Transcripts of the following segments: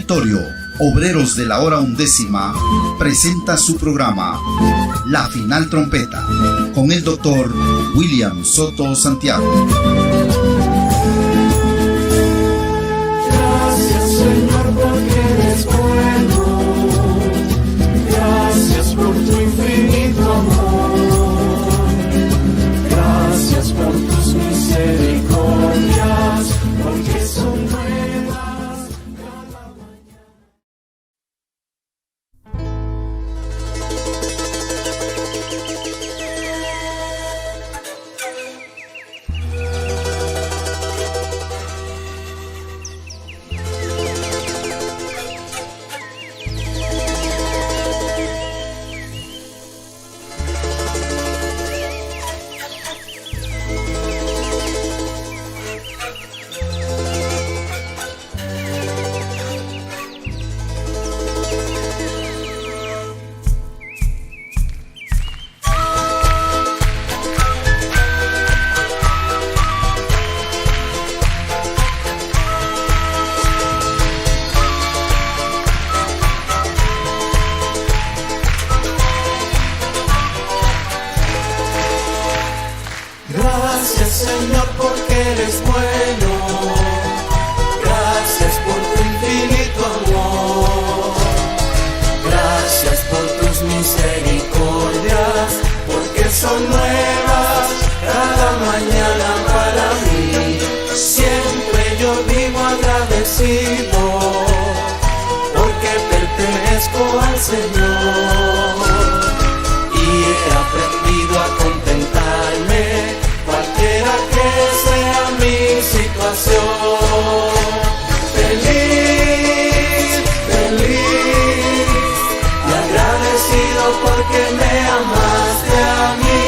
Directorio Obreros de la Hora Undécima presenta su programa La Final Trompeta con el doctor William Soto Santiago. Gracias, Señor, porque eres bueno. Gracias por tu infinito amor. Gracias por tus misericordias, porque son nuevas cada mañana. Gracias, Señor, porque eres bueno. Gracias por tu infinito amor. Gracias por tus misericordias, porque son nuevas cada mañana para mí. Siempre yo vivo agradecido, porque pertenezco al Señor. Y he aprendido a contentarme, cualquiera que sea mi situación. Feliz, feliz y agradecido porque me amaste a mí.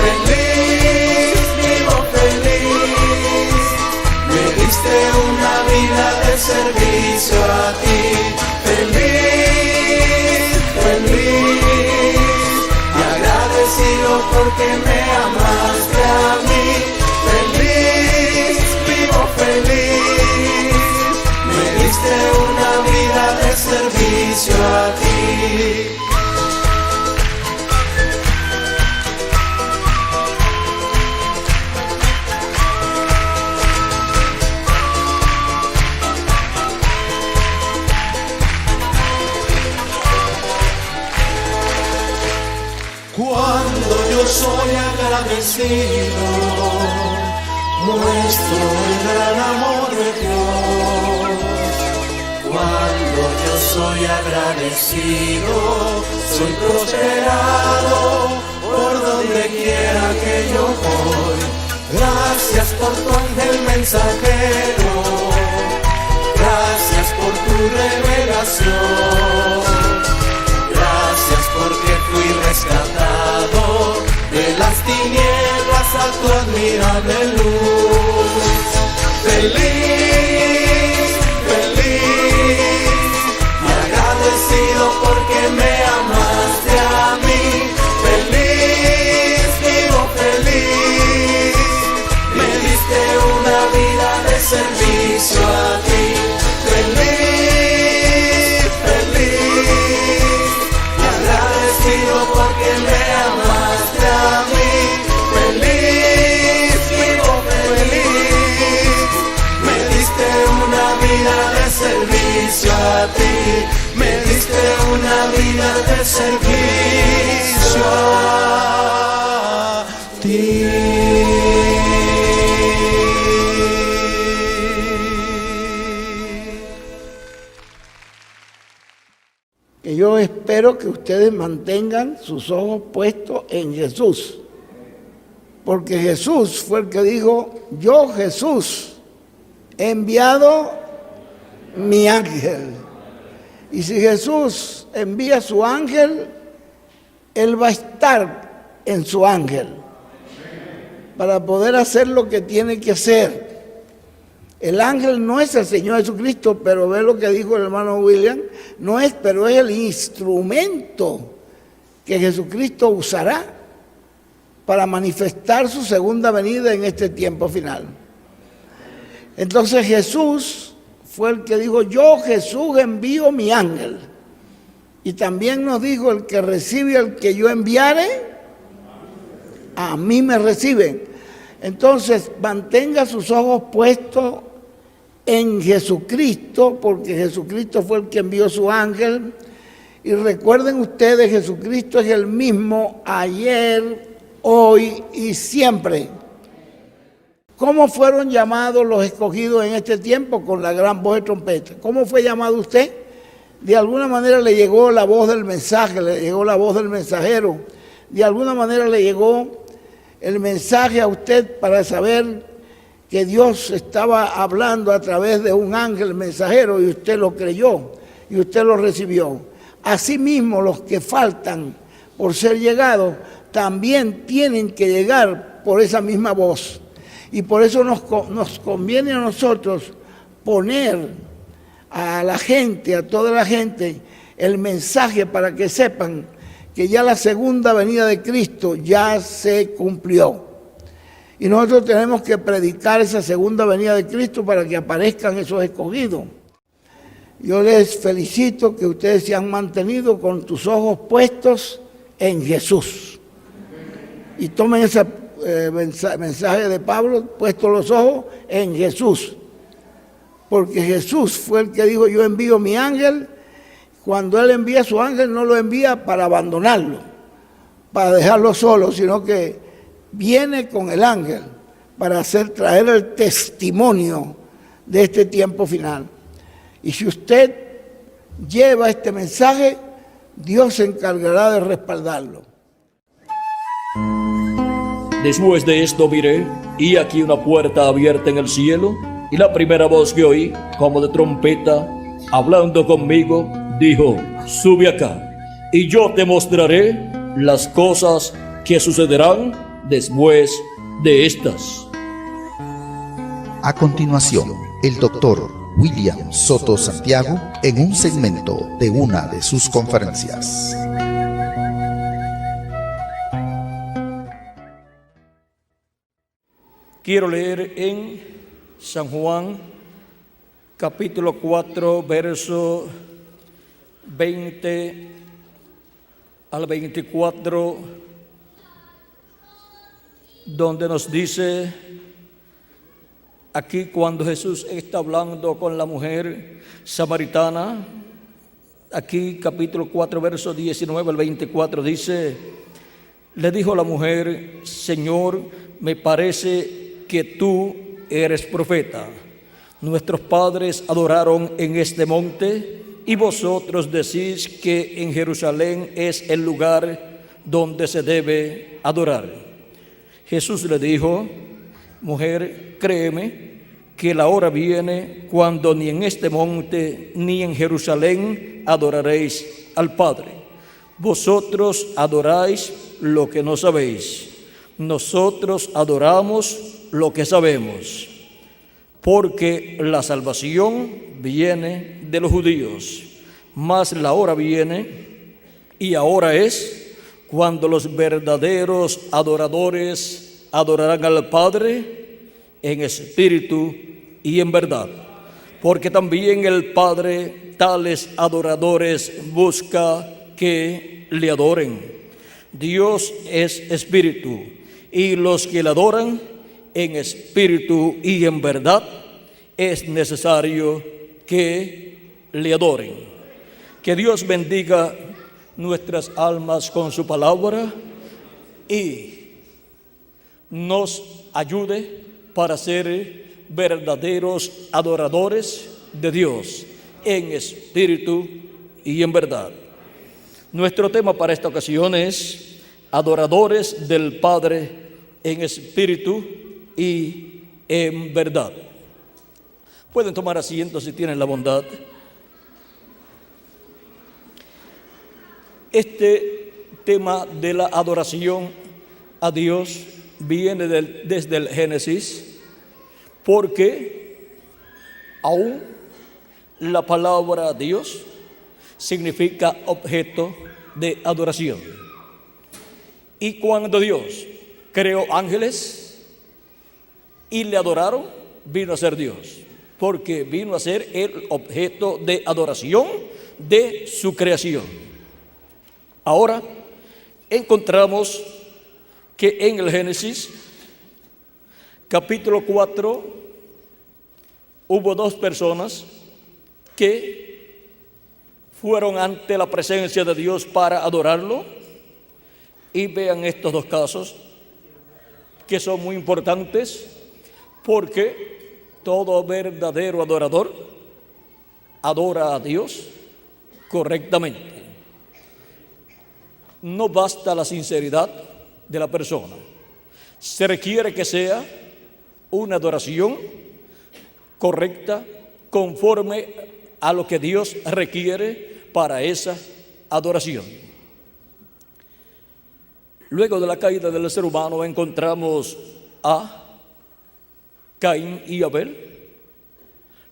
Feliz, vivo feliz, me diste una vida de servicio a ti. Feliz, feliz y agradecido porque me amaste a mí. Feliz, vivo feliz, me diste una vida de servicio a ti. Cuando yo soy agradecido, muestro el gran amor de Dios. Cuando yo soy agradecido, soy prosperado por donde quiera que yo voy. Gracias por tu ángel mensajero, gracias por tu revelación. Gracias porque fui rescatado de las tinieblas a tu admirable luz. Feliz, feliz y agradecido porque me amaste a mí. Feliz, vivo feliz, me diste una vida de servicio a ti. Feliz, feliz porque me amaste a mí. Feliz, vivo feliz, me diste una vida de servicio a ti. Me diste una vida de servicio a ti. Que yo espero que ustedes mantengan sus ojos puestos en Jesús, porque Jesús fue el que dijo: yo, Jesús, he enviado mi ángel. Y si Jesús envía su ángel, Él va a estar en su ángel para poder hacer lo que tiene que hacer. El ángel no es el Señor Jesucristo, pero ve lo que dijo el hermano William, no es, pero es el instrumento que Jesucristo usará para manifestar su segunda venida en este tiempo final. Entonces Jesús fue el que dijo, yo Jesús envío mi ángel. Y también nos dijo, el que recibe al que yo enviare, a mí me reciben. Entonces, mantenga sus ojos puestos en Jesucristo, porque Jesucristo fue el que envió su ángel. Y recuerden ustedes, Jesucristo es el mismo ayer, hoy y siempre. ¿Cómo fueron llamados los escogidos en este tiempo? Con la gran voz de trompeta. ¿Cómo fue llamado usted? De alguna manera le llegó la voz del mensaje, le llegó la voz del mensajero. De alguna manera le llegó el mensaje a usted para saber que Dios estaba hablando a través de un ángel mensajero y usted lo creyó y usted lo recibió. Asimismo, los que faltan por ser llegados también tienen que llegar por esa misma voz. Y por eso nos conviene a nosotros poner a la gente, a toda la gente, el mensaje para que sepan que ya la segunda venida de Cristo ya se cumplió. Y nosotros tenemos que predicar esa segunda venida de Cristo para que aparezcan esos escogidos. Yo les felicito que ustedes se han mantenido con tus ojos puestos en Jesús. Y tomen ese mensaje de Pablo, puestos los ojos en Jesús. Porque Jesús fue el que dijo, yo envío mi ángel. Cuando Él envía a su ángel, no lo envía para abandonarlo, para dejarlo solo, sino que viene con el ángel para traer el testimonio de este tiempo final. Y si usted lleva este mensaje, Dios se encargará de respaldarlo. Después de esto miré, y aquí una puerta abierta en el cielo, y la primera voz que oí, como de trompeta, hablando conmigo, dijo, sube acá, y yo te mostraré las cosas que sucederán después de estas. A continuación, el doctor William Soto Santiago en un segmento de una de sus conferencias. Quiero leer en San Juan, capítulo 4, verso 20 al 24, donde nos dice, aquí cuando Jesús está hablando con la mujer samaritana, aquí capítulo 4, verso 19 al 24, dice, le dijo la mujer, Señor, me parece que tú eres profeta. Nuestros padres adoraron en este monte y vosotros decís que en Jerusalén es el lugar donde se debe adorar. Jesús le dijo, mujer, créeme que la hora viene cuando ni en este monte ni en Jerusalén adoraréis al Padre. Vosotros adoráis lo que no sabéis. Nosotros adoramos lo que sabemos, porque la salvación viene de los judíos, mas la hora viene, y ahora es, cuando los verdaderos adoradores adorarán al Padre en espíritu y en verdad, porque también el Padre tales adoradores busca que le adoren. Dios es espíritu, y los que le adoran en espíritu y en verdad, es necesario que le adoren. Que Dios bendiga nuestras almas con su palabra y nos ayude para ser verdaderos adoradores de Dios en espíritu y en verdad. Nuestro tema para esta ocasión es adoradores del Padre en espíritu y en verdad. Pueden tomar asiento si tienen la bondad. Este tema de la adoración a Dios viene desde el Génesis, porque aún la palabra Dios significa objeto de adoración. Y cuando Dios creó ángeles y le adoraron, vino a ser Dios. porque vino a ser el objeto de adoración de su creación. Ahora encontramos que en el Génesis capítulo 4 hubo dos personas que fueron ante la presencia de Dios para adorarlo. Y vean estos dos casos que son muy importantes, porque todo verdadero adorador adora a Dios correctamente. No basta la sinceridad de la persona, se requiere que sea una adoración correcta, conforme a lo que Dios requiere para esa adoración. Luego de la caída del ser humano encontramos a Caín y Abel,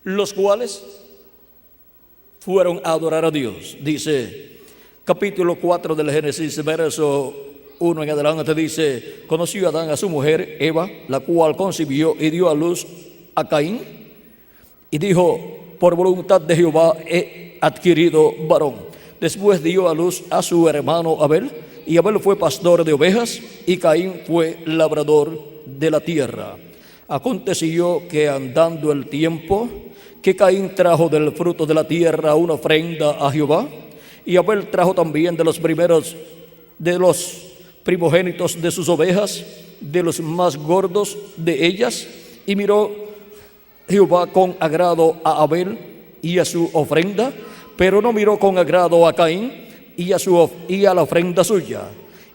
los cuales fueron a adorar a Dios. Dice capítulo 4 del Génesis, verso 1 en adelante, dice: conoció Adán a su mujer Eva, la cual concibió y dio a luz a Caín, y dijo: por voluntad de Jehová he adquirido varón. Después dio a luz a su hermano Abel, y Abel fue pastor de ovejas, y Caín fue labrador de la tierra. Aconteció que andando el tiempo, que Caín trajo del fruto de la tierra una ofrenda a Jehová, y Abel trajo también de los primogénitos de sus ovejas, de los más gordos de ellas. Y miró Jehová con agrado a Abel y a su ofrenda, pero no miró con agrado a Caín y a la ofrenda suya.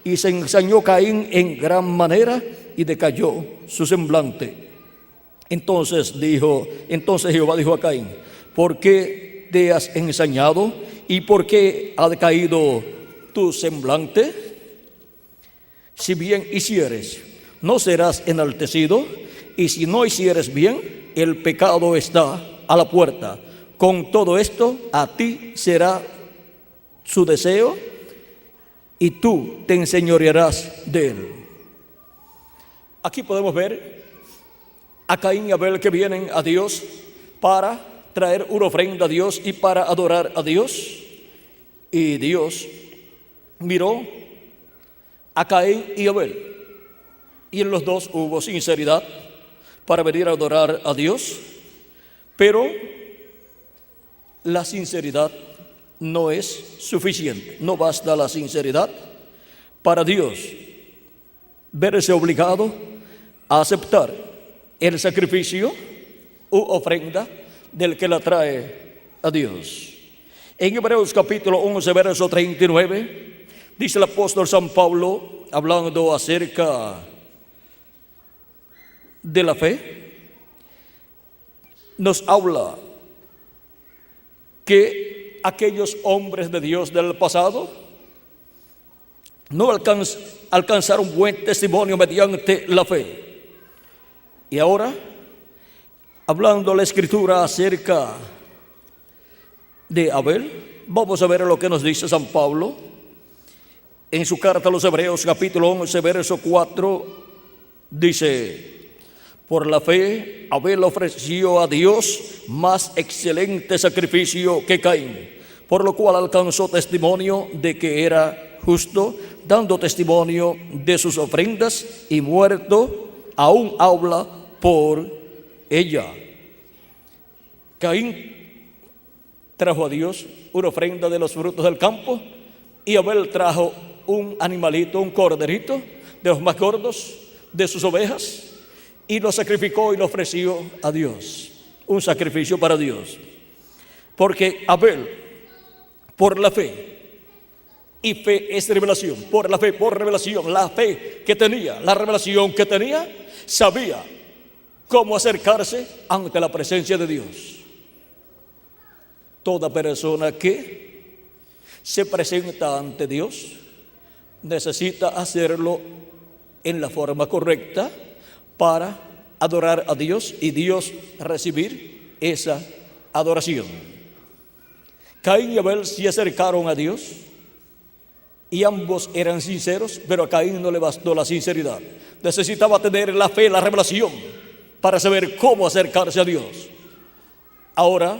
Y se ensañó Caín en gran manera, y decayó su semblante. Entonces Jehová dijo a Caín: ¿por qué te has ensañado? ¿Y por qué ha decaído tu semblante? Si bien hicieres, no serás enaltecido, y si no hicieres bien, el pecado está a la puerta. Con todo esto, a ti será su deseo, y tú te enseñorearás de él. Aquí podemos ver a Caín y Abel que vienen a Dios para traer una ofrenda a Dios y para adorar a Dios. Y Dios miró a Caín y Abel, y en los dos hubo sinceridad para venir a adorar a Dios. Pero la sinceridad no es suficiente, no basta la sinceridad para Dios verse obligado a aceptar el sacrificio u ofrenda del que la trae a Dios. En Hebreos capítulo 11, verso 39, dice el apóstol San Pablo, hablando acerca de la fe, nos habla que aquellos hombres de Dios del pasado no alcanzaron buen testimonio mediante la fe. Y ahora, hablando la Escritura acerca de Abel, vamos a ver lo que nos dice San Pablo en su carta a los Hebreos capítulo 11, verso 4. Dice: por la fe Abel ofreció a Dios más excelente sacrificio que Caín, por lo cual alcanzó testimonio de que era justo, dando testimonio de sus ofrendas, y muerto aún habla por ella. Caín trajo a Dios una ofrenda de los frutos del campo, y Abel trajo un animalito, un corderito de los más gordos de sus ovejas, y lo sacrificó y lo ofreció a Dios, un sacrificio para Dios. Porque Abel, por la fe, y fe es revelación, por la fe, por revelación, la fe que tenía, la revelación que tenía, sabía cómo acercarse ante la presencia de Dios. Toda persona que se presenta ante Dios necesita hacerlo en la forma correcta para adorar a Dios y Dios recibir esa adoración. Caín y Abel se acercaron a Dios y ambos eran sinceros, pero a Caín no le bastó la sinceridad. Necesitaba tener la fe, la revelación, para saber cómo acercarse a Dios. Ahora,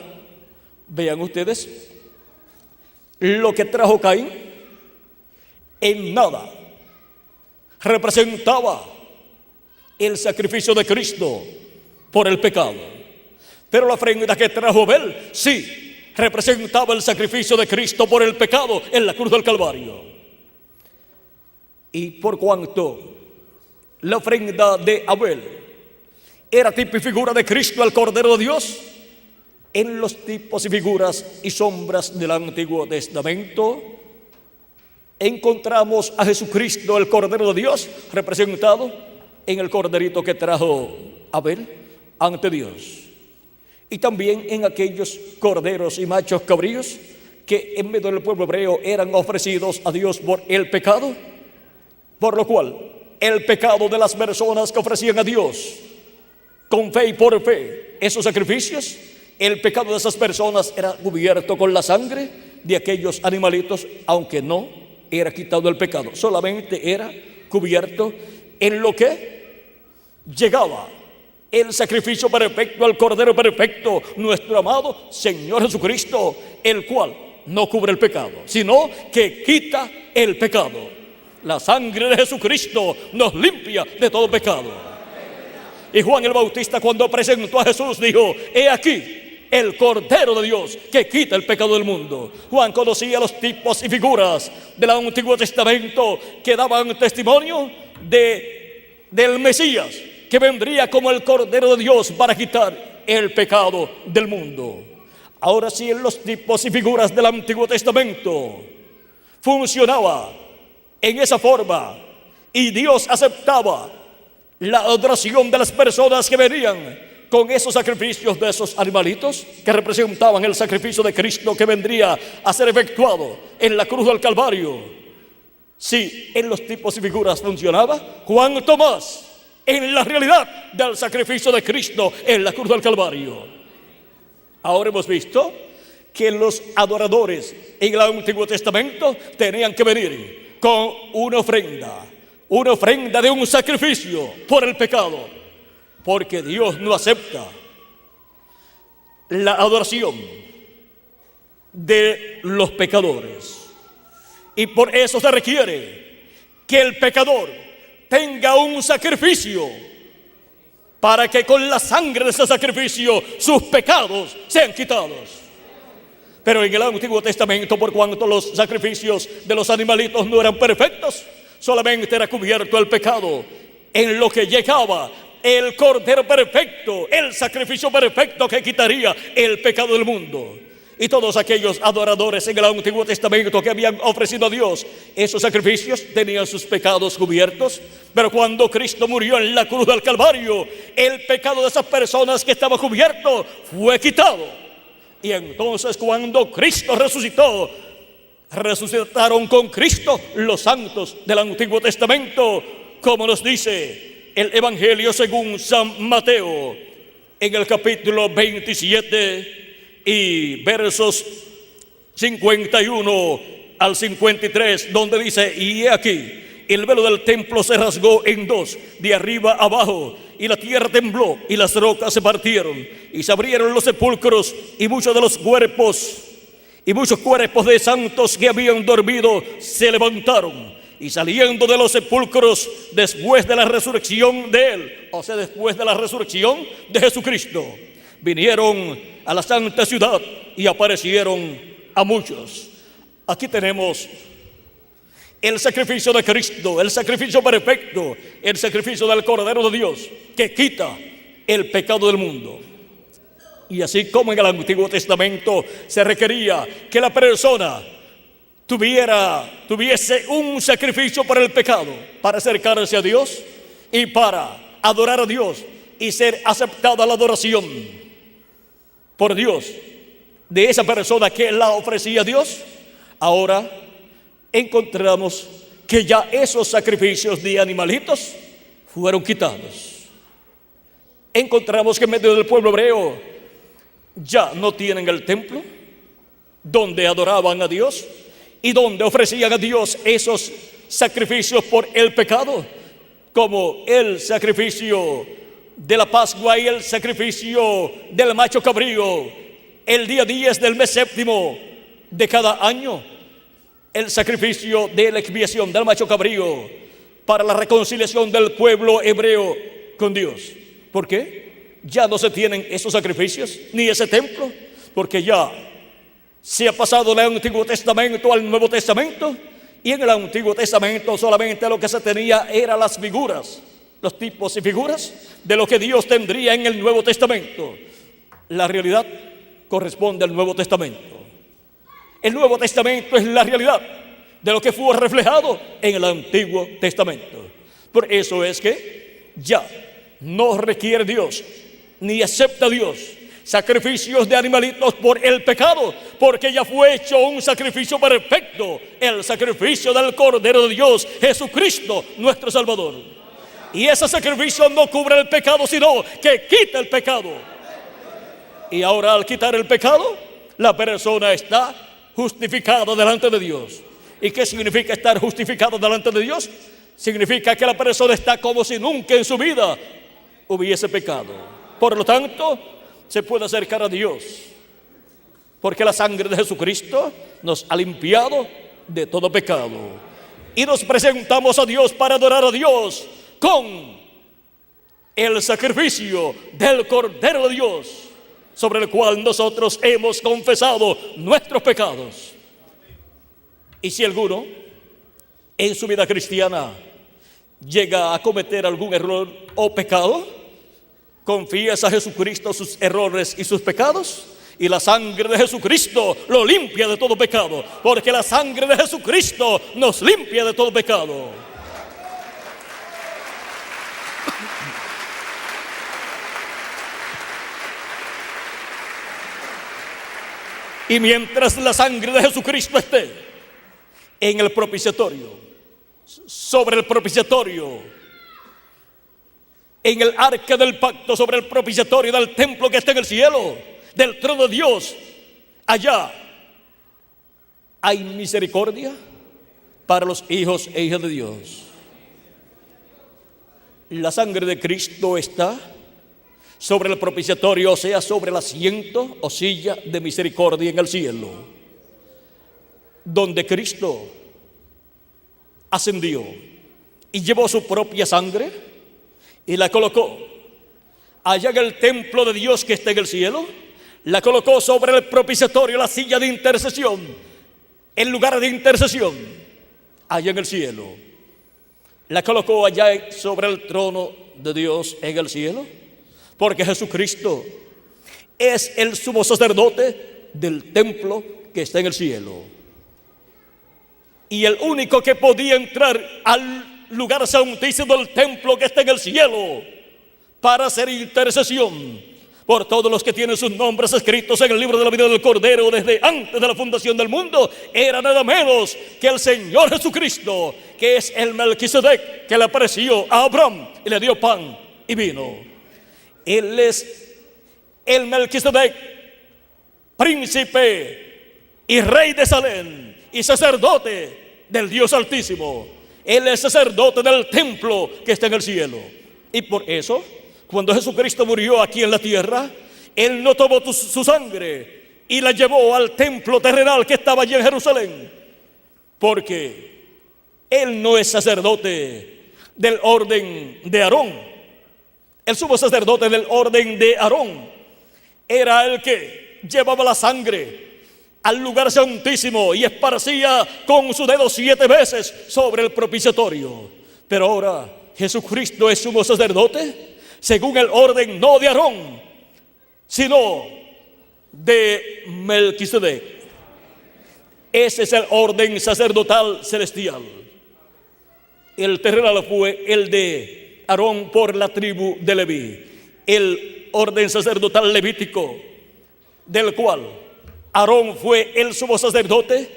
vean ustedes, lo que trajo Caín en nada representaba el sacrificio de Cristo por el pecado. Pero la ofrenda que trajo Abel, sí, representaba el sacrificio de Cristo por el pecado en la cruz del Calvario. Y por cuanto la ofrenda de Abel era tipo y figura de Cristo, el Cordero de Dios, en los tipos y figuras y sombras del Antiguo Testamento encontramos a Jesucristo, el Cordero de Dios, representado en el corderito que trajo Abel ante Dios. Y también en aquellos corderos y machos cabríos que en medio del pueblo hebreo eran ofrecidos a Dios por el pecado, por lo cual el pecado de las personas que ofrecían a Dios con fe y por fe esos sacrificios, el pecado de esas personas era cubierto con la sangre de aquellos animalitos, aunque no era quitado el pecado, solamente era cubierto en lo que llegaba el sacrificio perfecto, el Cordero perfecto, nuestro amado Señor Jesucristo, el cual no cubre el pecado, sino que quita el pecado. La sangre de Jesucristo nos limpia de todo pecado. Y Juan el Bautista, cuando presentó a Jesús, dijo: he aquí el Cordero de Dios que quita el pecado del mundo. Juan conocía los tipos y figuras del Antiguo Testamento que daban testimonio del Mesías, que vendría como el Cordero de Dios para quitar el pecado del mundo. Ahora sí, en los tipos y figuras del Antiguo Testamento funcionaba en esa forma, y Dios aceptaba la adoración de las personas que venían con esos sacrificios de esos animalitos que representaban el sacrificio de Cristo que vendría a ser efectuado en la cruz del Calvario. Si en los tipos y figuras funcionaba, cuánto más en la realidad del sacrificio de Cristo en la cruz del Calvario. Ahora hemos visto que los adoradores en el Antiguo Testamento tenían que venir con una ofrenda de un sacrificio por el pecado, porque Dios no acepta la adoración de los pecadores, y por eso se requiere que el pecador tenga un sacrificio para que con la sangre de ese sacrificio sus pecados sean quitados. Pero en el Antiguo Testamento, por cuanto los sacrificios de los animalitos no eran perfectos, solamente era cubierto el pecado en lo que llegaba el Cordero perfecto, el sacrificio perfecto que quitaría el pecado del mundo. Y todos aquellos adoradores en el Antiguo Testamento que habían ofrecido a Dios esos sacrificios tenían sus pecados cubiertos. Pero cuando Cristo murió en la cruz del Calvario, el pecado de esas personas que estaba cubierto fue quitado. Y entonces, cuando Cristo resucitó, resucitaron con Cristo los santos del Antiguo Testamento, como nos dice el Evangelio según San Mateo, en el capítulo 27 y versos 51 al 53, donde dice: y he aquí, el velo del templo se rasgó en dos, de arriba abajo, y la tierra tembló, y las rocas se partieron, y se abrieron los sepulcros, y muchos cuerpos de santos que habían dormido se levantaron, y saliendo de los sepulcros después de la resurrección de él, o sea, después de la resurrección de Jesucristo, vinieron a la santa ciudad y aparecieron a muchos. Aquí tenemos el sacrificio de Cristo, el sacrificio perfecto, el sacrificio del Cordero de Dios que quita el pecado del mundo. Y así como en el Antiguo Testamento se requería que la persona tuviese un sacrificio por el pecado, para acercarse a Dios y para adorar a Dios y ser aceptada la adoración por Dios de esa persona que la ofrecía a Dios, ahora encontramos que ya esos sacrificios de animalitos fueron quitados. Encontramos que en medio del pueblo hebreo ya no tienen el templo donde adoraban a Dios y donde ofrecían a Dios esos sacrificios por el pecado, como el sacrificio de la Pascua y el sacrificio del macho cabrío el día 10 del mes séptimo de cada año, el sacrificio de la expiación del macho cabrío para la reconciliación del pueblo hebreo con Dios. ¿Por qué? Ya no se tienen esos sacrificios ni ese templo, porque ya se ha pasado del Antiguo Testamento al Nuevo Testamento, y en el Antiguo Testamento solamente lo que se tenía eran las figuras, los tipos y figuras de lo que Dios tendría en el Nuevo Testamento. La realidad corresponde al Nuevo Testamento. El Nuevo Testamento es la realidad de lo que fue reflejado en el Antiguo Testamento. Por eso es que ya no requiere Dios, ni acepta Dios sacrificios de animalitos por el pecado, porque ya fue hecho un sacrificio perfecto, el sacrificio del Cordero de Dios, Jesucristo, nuestro Salvador. Y ese sacrificio no cubre el pecado, sino que quita el pecado. Y ahora, al quitar el pecado, la persona está justificada delante de Dios. ¿Y qué significa estar justificado delante de Dios? Significa que la persona está como si nunca en su vida hubiese pecado. Por lo tanto, se puede acercar a Dios, porque la sangre de Jesucristo nos ha limpiado de todo pecado. Y nos presentamos a Dios para adorar a Dios con el sacrificio del Cordero de Dios, sobre el cual nosotros hemos confesado nuestros pecados. Y si alguno en su vida cristiana llega a cometer algún error o pecado, confiesa a Jesucristo sus errores y sus pecados, y la sangre de Jesucristo lo limpia de todo pecado, porque la sangre de Jesucristo nos limpia de todo pecado. Y mientras la sangre de Jesucristo esté en el propiciatorio, sobre el propiciatorio, en el arca del pacto, sobre el propiciatorio del templo que está en el cielo, del trono de Dios, allá hay misericordia para los hijos e hijas de Dios. La sangre de Cristo está sobre el propiciatorio, o sea, sobre el asiento o silla de misericordia en el cielo, donde Cristo ascendió y llevó su propia sangre y la colocó allá en el templo de Dios que está en el cielo. La colocó sobre el propiciatorio, la silla de intercesión, el lugar de intercesión, allá en el cielo. La colocó allá sobre el trono de Dios en el cielo, porque Jesucristo es el sumo sacerdote del templo que está en el cielo. Y el único que podía entrar al lugar santísimo del templo que está en el cielo para hacer intercesión por todos los que tienen sus nombres escritos en el libro de la vida del Cordero desde antes de la fundación del mundo, era nada menos que el Señor Jesucristo, que es el Melquisedec que le apareció a Abraham y le dio pan y vino. Él es el Melquisedec, príncipe y rey de Salem y sacerdote del Dios Altísimo. Él es sacerdote del templo que está en el cielo. Y por eso, cuando Jesucristo murió aquí en la tierra, Él no tomó su sangre y la llevó al templo terrenal que estaba allí en Jerusalén, porque Él no es sacerdote del orden de Aarón. El sumo sacerdote del orden de Aarón era el que llevaba la sangre al lugar santísimo y esparcía con su dedo 7 veces sobre el propiciatorio. Pero ahora Jesucristo es sumo sacerdote según el orden no de Aarón, sino de Melquisedec. Ese es el orden sacerdotal celestial. El terrenal fue el de Aarón por la tribu de Leví, el orden sacerdotal levítico, del cual Aarón fue el sumo sacerdote,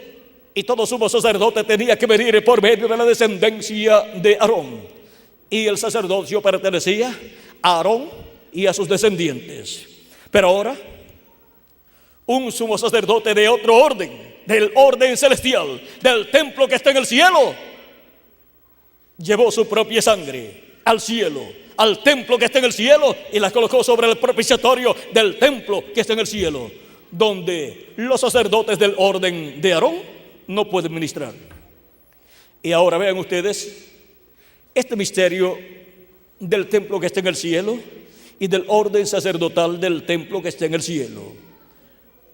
y todo sumo sacerdote tenía que venir por medio de la descendencia de Aarón, y el sacerdocio pertenecía a Aarón y a sus descendientes. Pero ahora un sumo sacerdote de otro orden, del orden celestial, del templo que está en el cielo, llevó su propia sangre al cielo, al templo que está en el cielo, y la colocó sobre el propiciatorio del templo que está en el cielo. donde los sacerdotes del orden de Aarón no pueden ministrar. Y ahora vean ustedes este misterio del templo que está en el cielo y del orden sacerdotal del templo que está en el cielo.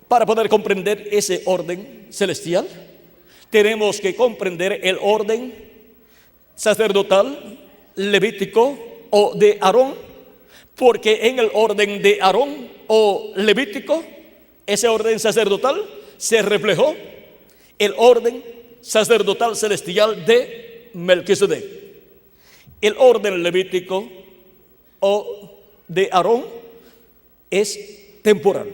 Para poder comprender ese orden celestial, tenemos que comprender el orden sacerdotal levítico o de Aarón, porque en el orden de Aarón o levítico, ese orden sacerdotal, se reflejó el orden sacerdotal celestial de Melquisedec. El orden levítico o de Aarón es temporal,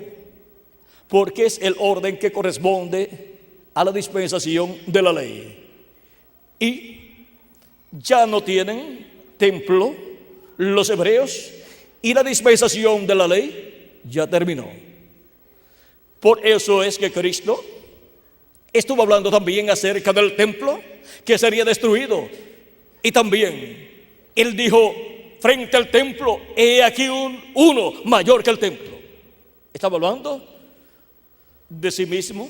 porque es el orden que corresponde a la dispensación de la ley. Y ya no tienen templo los hebreos y la dispensación de la ley ya terminó. Por eso es que Cristo estuvo hablando también acerca del templo que sería destruido. Y también Él dijo frente al templo: he aquí uno mayor que el templo. Estaba hablando de sí mismo,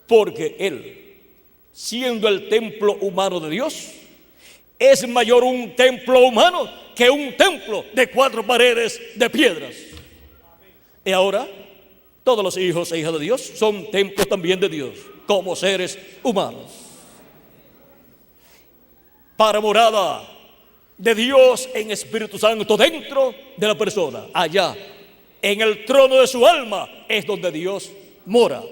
porque Él, siendo el templo humano de Dios, es mayor un templo humano que un templo de 4 paredes de piedras. Y ahora todos los hijos e hijas de Dios son templos también de Dios, como seres humanos, para morada de Dios en Espíritu Santo dentro de la persona. Allá en el trono de su alma es donde Dios mora.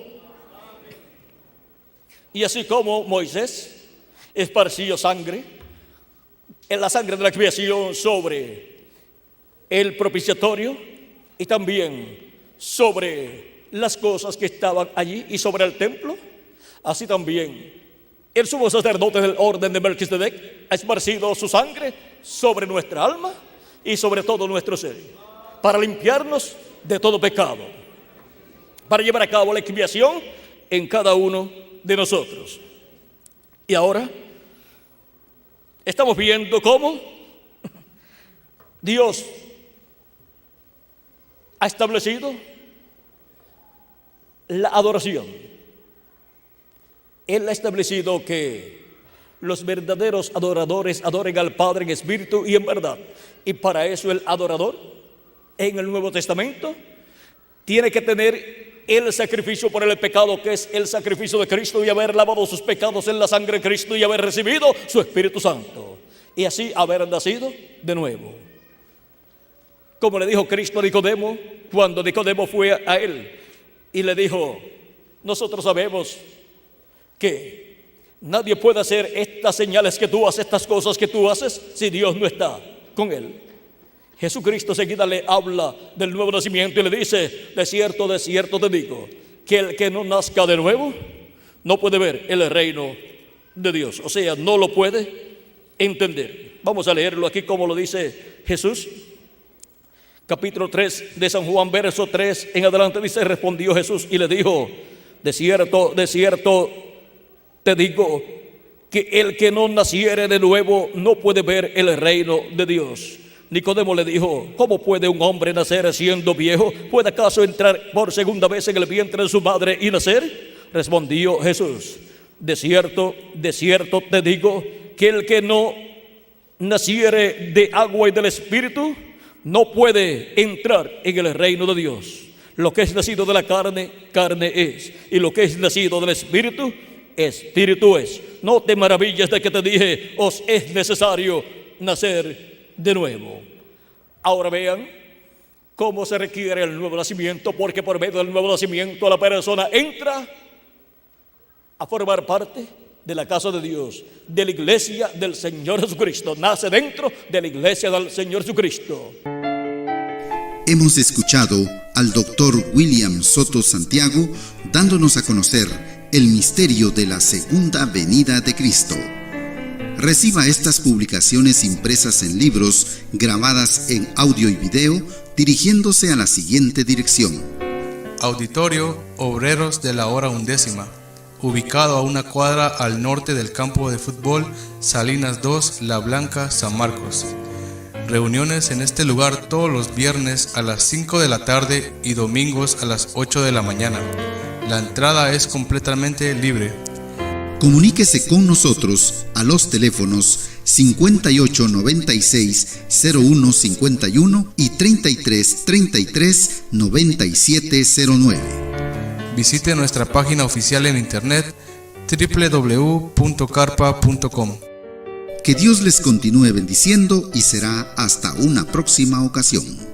Y así como Moisés esparció sangre, en la sangre de la expiación sobre el propiciatorio y también sobre las cosas que estaban allí y sobre el templo, así también el sumo sacerdote del orden de Melquisedec ha esparcido su sangre sobre nuestra alma y sobre todo nuestro ser, para limpiarnos de todo pecado, para llevar a cabo la expiación en cada uno de nosotros. Y ahora estamos viendo cómo Dios ha establecido la adoración. Él ha establecido que los verdaderos adoradores adoren al Padre en espíritu y en verdad. Y para eso el adorador en el Nuevo Testamento tiene que tener el sacrificio por el pecado, que es el sacrificio de Cristo, y haber lavado sus pecados en la sangre de Cristo y haber recibido su Espíritu Santo, y así haber nacido de nuevo. Como le dijo Cristo a Nicodemo, cuando Nicodemo fue a él y le dijo: nosotros sabemos que nadie puede hacer estas señales que tú haces, estas cosas que tú haces, si Dios no está con él. Jesucristo seguida le habla del nuevo nacimiento y le dice: de cierto te digo, que el que no nazca de nuevo no puede ver el reino de Dios. O sea, no lo puede entender. Vamos a leerlo aquí como lo dice Jesús. Capítulo 3 de San Juan, verso 3 en adelante, dice: respondió Jesús y le dijo: de cierto te digo, que el que no naciere de nuevo no puede ver el reino de Dios. Nicodemo le dijo: ¿cómo puede un hombre nacer siendo viejo? ¿Puede acaso entrar por segunda vez en el vientre de su madre y nacer? Respondió Jesús: de cierto te digo, que el que no naciere de agua y del Espíritu no puede entrar en el reino de Dios. Lo que es nacido de la carne, carne es, y lo que es nacido del Espíritu, Espíritu es. No te maravilles de que te dije: os es necesario nacer de nuevo. Ahora vean cómo se requiere el nuevo nacimiento, porque por medio del nuevo nacimiento la persona entra a formar parte de la casa de Dios, de la iglesia del Señor Jesucristo. Nace dentro de la iglesia del Señor Jesucristo. Hemos escuchado al doctor William Soto Santiago dándonos a conocer el misterio de la segunda venida de Cristo. Reciba estas publicaciones impresas en libros, grabadas en audio y video, dirigiéndose a la siguiente dirección: Auditorio Obreros de la Hora Undécima, ubicado a una cuadra al norte del campo de fútbol Salinas 2, La Blanca, San Marcos. Reuniones en este lugar todos los viernes a las 5 de la tarde y domingos a las 8 de la mañana. La entrada es completamente libre. Comuníquese con nosotros a los teléfonos 5896-0151 y 3333-9709. Visite nuestra página oficial en internet www.carpa.com. Que Dios les continúe bendiciendo y será hasta una próxima ocasión.